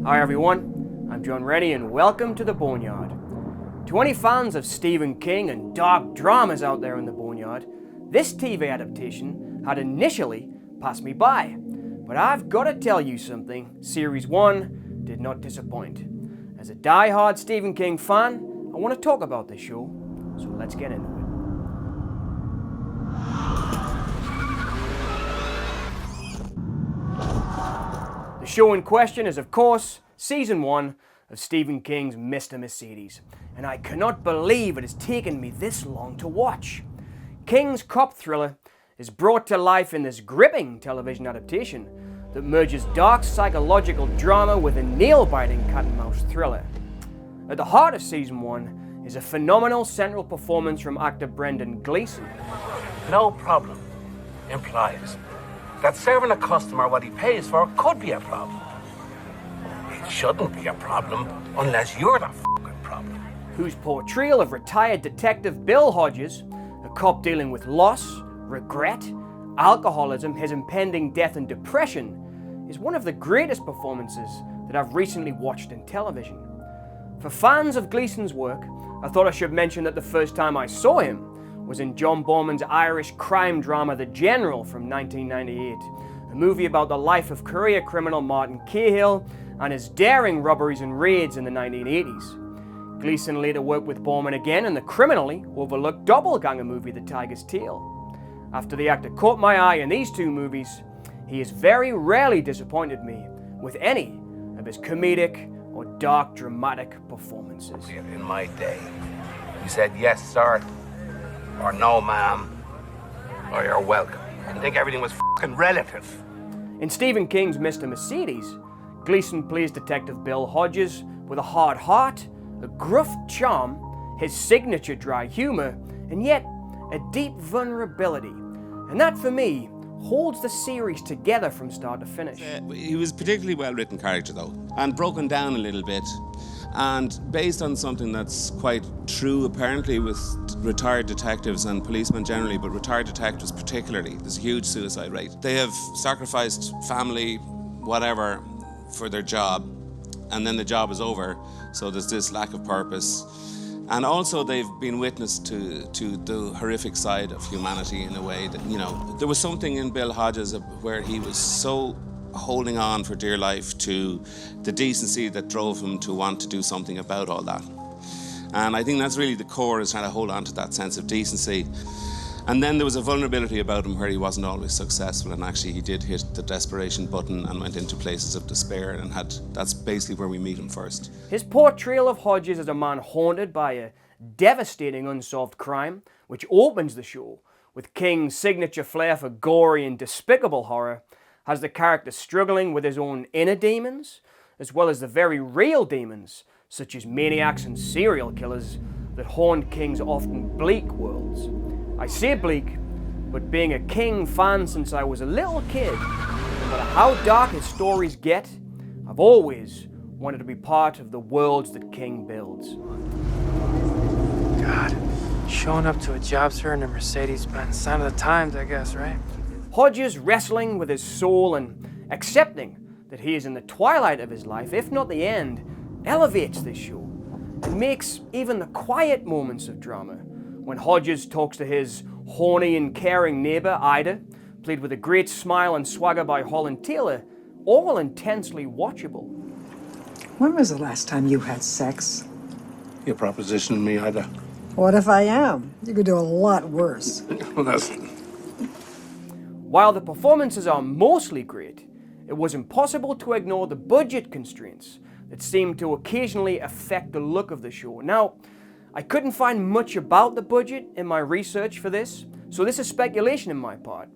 Hi everyone, I'm John Rennie and welcome to The Boneyard. To any fans of Stephen King and dark dramas out there in the Boneyard, this TV adaptation had initially passed me by. But I've got to tell you something, Series 1 did not disappoint. As a die-hard Stephen King fan, I want to talk about this show, so let's get into it. The show in question is, of course, Season 1 of Stephen King's Mr. Mercedes, and I cannot believe it has taken me this long to watch. King's cop thriller is brought to life in this gripping television adaptation that merges dark psychological drama with a nail-biting cat-and-mouse thriller. At the heart of Season 1 is a phenomenal central performance from actor Brendan Gleeson. No problem implies that serving a customer what he pays for could be a problem. It shouldn't be a problem unless you're the f***ing problem. Whose portrayal of retired detective Bill Hodges, a cop dealing with loss, regret, alcoholism, his impending death and depression, is one of the greatest performances that I've recently watched in television. For fans of Gleeson's work, I thought I should mention that the first time I saw him was in John Boorman's Irish crime drama The General from 1998, a movie about the life of career criminal Martin Cahill and his daring robberies and raids in the 1980s. Gleeson later worked with Boorman again in the criminally overlooked doppelganger movie The Tiger's Tail. After the actor caught my eye in these two movies, he has very rarely disappointed me with any of his comedic or dark dramatic performances. In my day, you said yes, sir, or no, ma'am, or you're welcome. I think everything was f***ing relative. In Stephen King's Mr. Mercedes, Gleeson plays Detective Bill Hodges with a hard heart, a gruff charm, his signature dry humor, and yet a deep vulnerability. And that, for me, holds the series together from start to finish. He was a particularly well-written character, though, and broken down a little bit, and based on something that's quite true, apparently, with retired detectives and policemen generally, but retired detectives particularly. There's a huge suicide rate. They have sacrificed family, whatever, for their job, and then the job is over, so there's this lack of purpose. And also they've been witness to the horrific side of humanity in a way that, you know, there was something in Bill Hodges where he was so holding on for dear life to the decency that drove him to want to do something about all that. And I think that's really the core, is trying to hold on to that sense of decency. And then there was a vulnerability about him where he wasn't always successful, and actually he did hit the desperation button and went into places of despair, and that's basically where we meet him first. His portrayal of Hodges as a man haunted by a devastating unsolved crime, which opens the show with King's signature flair for gory and despicable horror, has the character struggling with his own inner demons, as well as the very real demons, such as maniacs and serial killers, that haunt King's often bleak worlds. I say bleak, but being a King fan since I was a little kid, no matter how dark his stories get, I've always wanted to be part of the worlds that King builds. God, showing up to a job, sir, in a Mercedes-Benz, sign of the times, I guess, right? Hodges wrestling with his soul and accepting that he is in the twilight of his life, if not the end, elevates this show and makes even the quiet moments of drama, when Hodges talks to his horny and caring neighbor, Ida, played with a great smile and swagger by Holland Taylor, all intensely watchable. When was the last time you had sex? You propositioned me, Ida. What if I am? You could do a lot worse. Well, that's... While the performances are mostly great, it was impossible to ignore the budget constraints that seemed to occasionally affect the look of the show. Now, I couldn't find much about the budget in my research for this, so this is speculation on my part.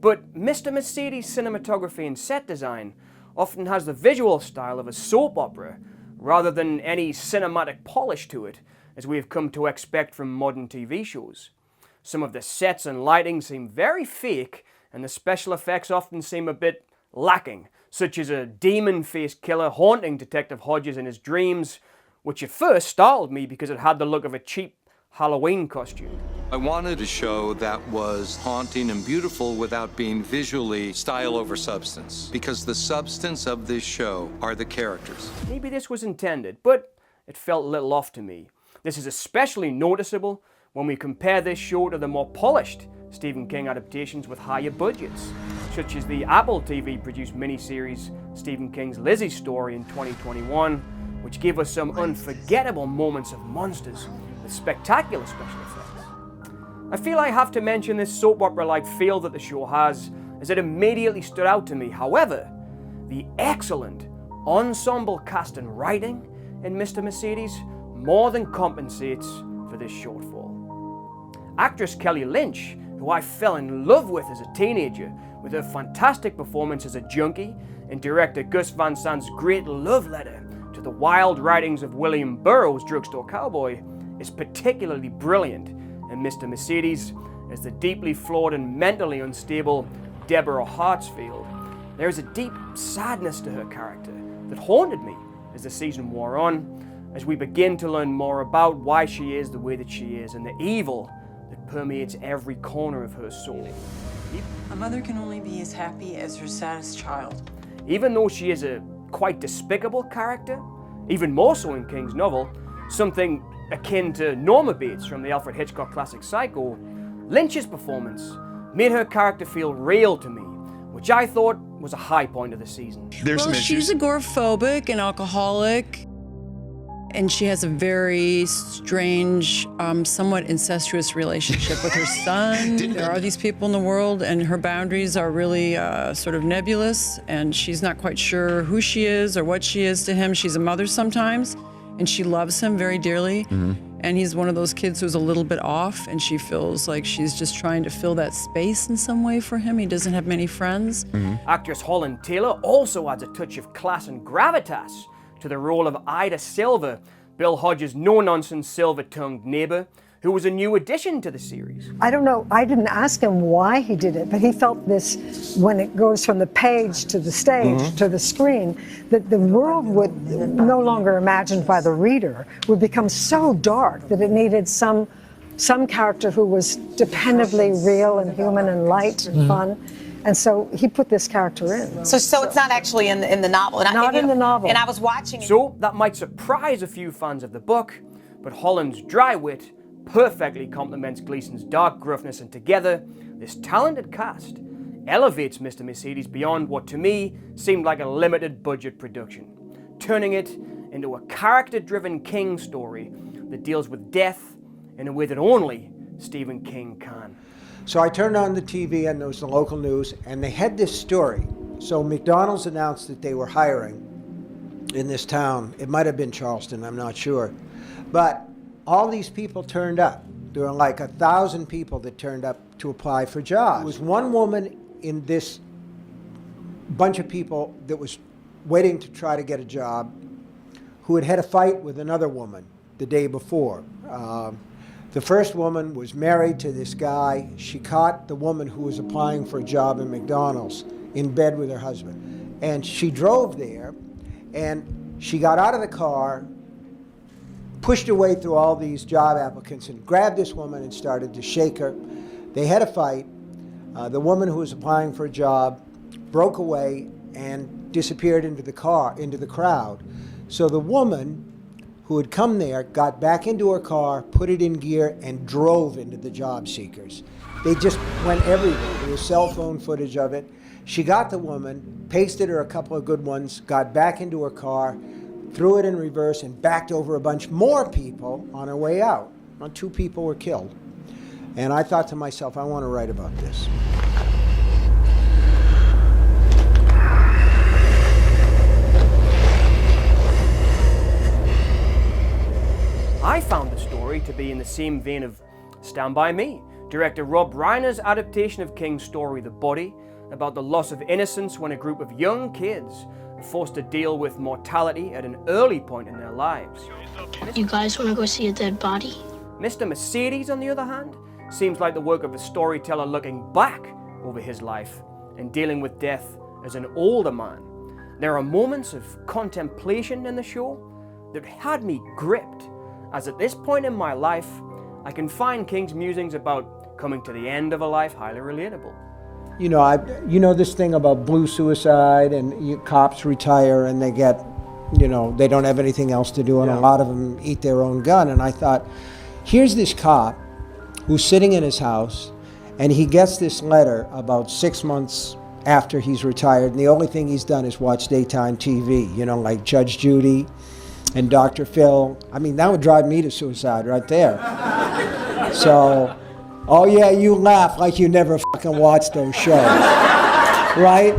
But Mr. Mercedes' cinematography and set design often has the visual style of a soap opera, rather than any cinematic polish to it, as we have come to expect from modern TV shows. Some of the sets and lighting seem very fake, and the special effects often seem a bit lacking, such as a demon-faced killer haunting Detective Hodges in his dreams, which at first startled me because it had the look of a cheap Halloween costume. I wanted a show that was haunting and beautiful without being visually style over substance, because the substance of this show are the characters. Maybe this was intended, but it felt a little off to me. This is especially noticeable when we compare this show to the more polished Stephen King adaptations with higher budgets, such as the Apple TV produced miniseries Stephen King's Lizzie's Story in 2021, which gave us some unforgettable moments of monsters with spectacular special effects. I feel I have to mention this soap opera-like feel that the show has, as it immediately stood out to me. However, the excellent ensemble cast and writing in Mr. Mercedes more than compensates for this shortfall. Actress Kelly Lynch, who I fell in love with as a teenager with her fantastic performance as a junkie, and director Gus Van Sant's great love letter to the wild writings of William Burroughs' Drugstore Cowboy, is particularly brilliant in Mr. Mercedes as the deeply flawed and mentally unstable Deborah Hartsfield. There is a deep sadness to her character that haunted me as the season wore on, as we begin to learn more about why she is the way that she is and the evil that permeates every corner of her soul. A mother can only be as happy as her saddest child. Even though she is a quite despicable character, even more so in King's novel, something akin to Norma Bates from the Alfred Hitchcock classic Psycho, Lynch's performance made her character feel real to me, which I thought was a high point of the season. Well, she's agoraphobic and alcoholic, and she has a very strange, somewhat incestuous relationship with her son. There are these people in the world, and her boundaries are really sort of nebulous, and she's not quite sure who she is or what she is to him. She's a mother sometimes, and she loves him very dearly. And he's one of those kids who's a little bit off, and she feels like she's just trying to fill that space in some way for him. He doesn't have many friends. Actress Holland Taylor also adds a touch of class and gravitas to the role of Ida Silver, Bill Hodges' no-nonsense, silver-tongued neighbor, who was a new addition to the series. I don't know, I didn't ask him why he did it, but he felt this, when it goes from the page to the stage to the screen, that the world would, no longer imagined by the reader, would become so dark that it needed some character who was dependably real and human and light and fun. And so he put this character in. So it's not actually in the novel. And Not in the novel. And I was watching it. So that might surprise a few fans of the book, but Holland's dry wit perfectly complements Gleason's dark gruffness, and together, this talented cast elevates Mr. Mercedes beyond what to me seemed like a limited budget production, turning it into a character-driven King story that deals with death in a way that only Stephen King can. So I turned on the TV and there was the local news, and they had this story. So McDonald's announced that they were hiring in this town. It might have been Charleston, I'm not sure. But all these people turned up. There were like 1,000 people that turned up to apply for jobs. There was one woman in this bunch of people that was waiting to try to get a job who had had a fight with another woman the day before. The first woman was married to this guy. She caught the woman who was applying for a job in McDonald's in bed with her husband. And she drove there, and she got out of the car, pushed her way through all these job applicants, and grabbed this woman and started to shake her. They had a fight. The woman who was applying for a job broke away and disappeared into the crowd. So the woman who had come there got back into her car, put it in gear, and drove into the job seekers. They just went everywhere. There was cell phone footage of it. She got the woman, pasted her a couple of good ones, got back into her car, threw it in reverse, and backed over a bunch more people on her way out. 2 people were killed. And I thought to myself, I want to write about this. I found the story to be in the same vein of Stand By Me, director Rob Reiner's adaptation of King's story The Body, about the loss of innocence when a group of young kids are forced to deal with mortality at an early point in their lives. You guys want to go see a dead body? Mr. Mercedes, on the other hand, seems like the work of a storyteller looking back over his life and dealing with death as an older man. There are moments of contemplation in the show that had me gripped, as at this point in my life, I can find King's musings about coming to the end of a life highly relatable. You know, this thing about blue suicide and cops retire and they get, they don't have anything else to do, and a lot of them eat their own gun. And I thought, here's this cop who's sitting in his house, and he gets this letter about 6 months after he's retired, and the only thing he's done is watch daytime TV, like Judge Judy and Dr. Phil. I mean, that would drive me to suicide right there. So, oh yeah, you laugh like you never fucking watched those shows, right?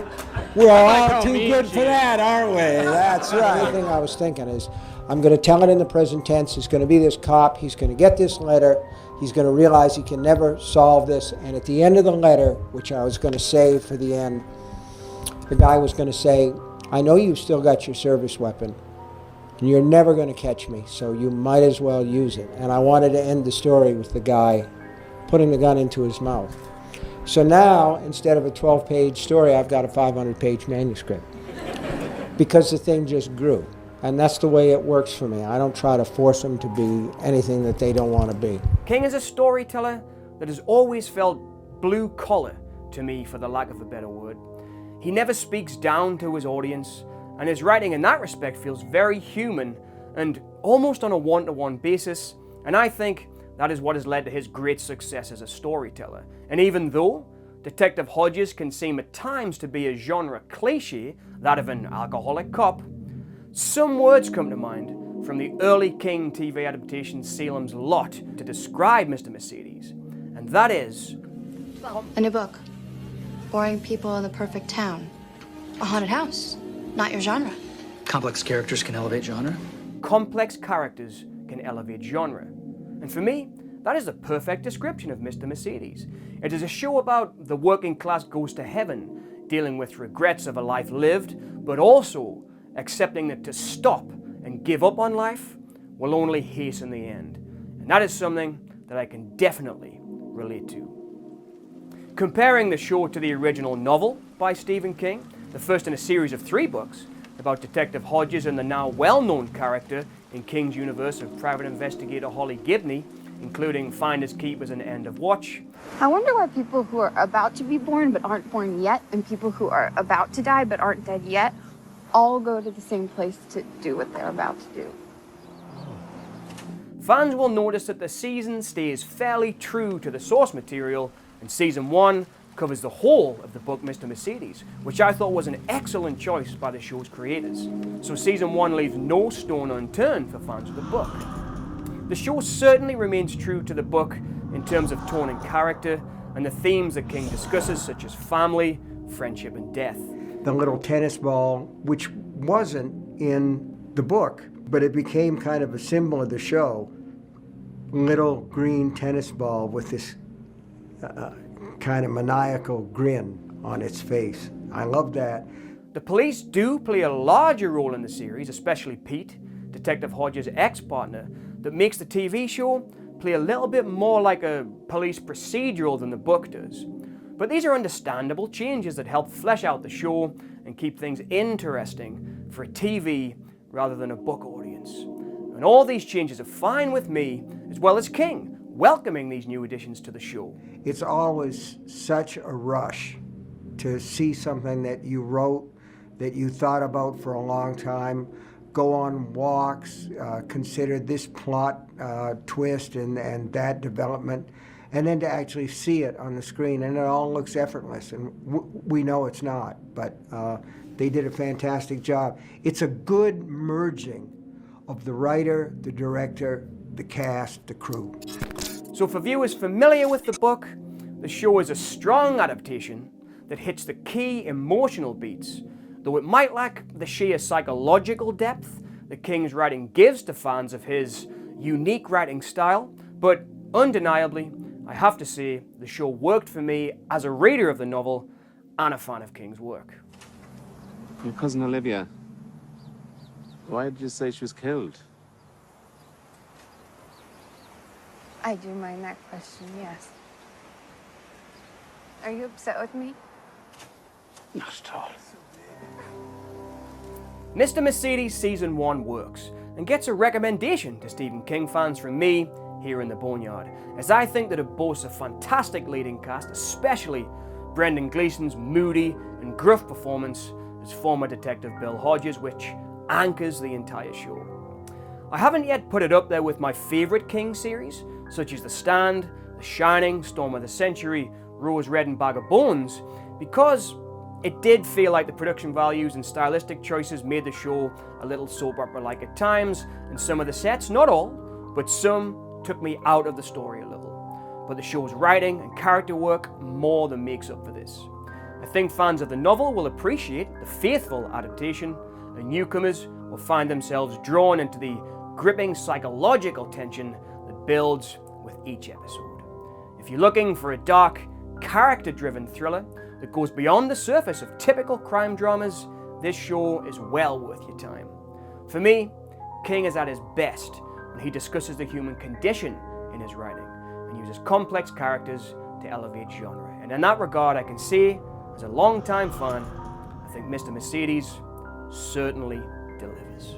We're all too good for that, aren't we? That's right. The thing I was thinking is, I'm going to tell it in the present tense. It's going to be this cop. He's going to get this letter. He's going to realize he can never solve this. And at the end of the letter, which I was going to save for the end, the guy was going to say, I know you've still got your service weapon, and you're never going to catch me, so you might as well use it. And I wanted to end the story with the guy putting the gun into his mouth. So now, instead of a 12-page story, I've got a 500-page manuscript, because the thing just grew. And that's the way it works for me. I don't try to force them to be anything that they don't want to be. King is a storyteller that has always felt blue-collar to me, for the lack of a better word. He never speaks down to his audience, and his writing in that respect feels very human and almost on a one-to-one basis, and I think that is what has led to his great success as a storyteller. And even though Detective Hodges can seem at times to be a genre cliche, that of an alcoholic cop, some words come to mind from the early King TV adaptation Salem's Lot to describe Mr. Mercedes, and that is... A new book. Boring people in the perfect town. A haunted house. Not your genre. Complex characters can elevate genre. Complex characters can elevate genre. And for me, that is the perfect description of Mr. Mercedes. It is a show about the working class goes to heaven, dealing with regrets of a life lived, but also accepting that to stop and give up on life will only hasten the end. And that is something that I can definitely relate to. Comparing the show to the original novel by Stephen King, the first in a series of 3 books about Detective Hodges and the now well-known character in King's universe of private investigator Holly Gibney, including Finders Keepers and End of Watch. I wonder why people who are about to be born but aren't born yet, and people who are about to die but aren't dead yet, all go to the same place to do what they're about to do. Fans will notice that the season stays fairly true to the source material, and Season 1 covers the whole of the book Mr. Mercedes, which I thought was an excellent choice by the show's creators. So Season 1 leaves no stone unturned for fans of the book. The show certainly remains true to the book in terms of tone and character, and the themes that King discusses, such as family, friendship, and death. The little tennis ball, which wasn't in the book, but it became kind of a symbol of the show. Little green tennis ball with this kind of maniacal grin on its face. I love that. The police do play a larger role in the series, especially Pete, Detective Hodges' ex-partner, that makes the TV show play a little bit more like a police procedural than the book does. But these are understandable changes that help flesh out the show and keep things interesting for a TV rather than a book audience. And all these changes are fine with me, as well as King, welcoming these new additions to the show. It's always such a rush to see something that you wrote, that you thought about for a long time, go on walks, consider this plot twist and that development, and then to actually see it on the screen, and it all looks effortless, and we know it's not, but they did a fantastic job. It's a good merging of the writer, the director, the cast, the crew. So for viewers familiar with the book, the show is a strong adaptation that hits the key emotional beats, though it might lack the sheer psychological depth that King's writing gives to fans of his unique writing style, but undeniably, I have to say, the show worked for me as a reader of the novel and a fan of King's work. Your cousin Olivia, why did you say she was killed? I do mind that question, yes. Are you upset with me? Not at all. Mr. Mercedes Season 1 works and gets a recommendation to Stephen King fans from me, here in the Boneyard, as I think that it boasts a fantastic leading cast, especially Brendan Gleeson's moody and gruff performance as former Detective Bill Hodges, which anchors the entire show. I haven't yet put it up there with my favourite King series, such as The Stand, The Shining, Storm of the Century, Rose Red and Bag of Bones, because it did feel like the production values and stylistic choices made the show a little soap opera-like at times, and some of the sets, not all, but some, took me out of the story a little. But the show's writing and character work more than makes up for this. I think fans of the novel will appreciate the faithful adaptation, and newcomers will find themselves drawn into the gripping psychological tension that builds with each episode. If you're looking for a dark, character-driven thriller that goes beyond the surface of typical crime dramas, this show is well worth your time. For me, King is at his best when he discusses the human condition in his writing and uses complex characters to elevate genre. And in that regard, I can say, as a long-time fan, I think Mr. Mercedes certainly delivers.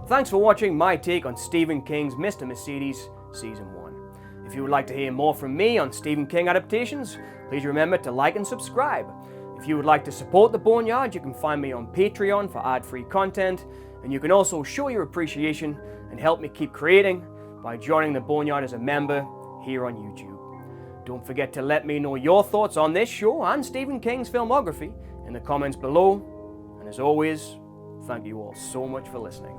Thanks for watching my take on Stephen King's Mr. Mercedes Season 1. If you would like to hear more from me on Stephen King adaptations, please remember to like and subscribe. If you would like to support The Boneyard, you can find me on Patreon for ad-free content, and you can also show your appreciation and help me keep creating by joining The Boneyard as a member here on YouTube. Don't forget to let me know your thoughts on this show and Stephen King's filmography in the comments below, and as always, thank you all so much for listening.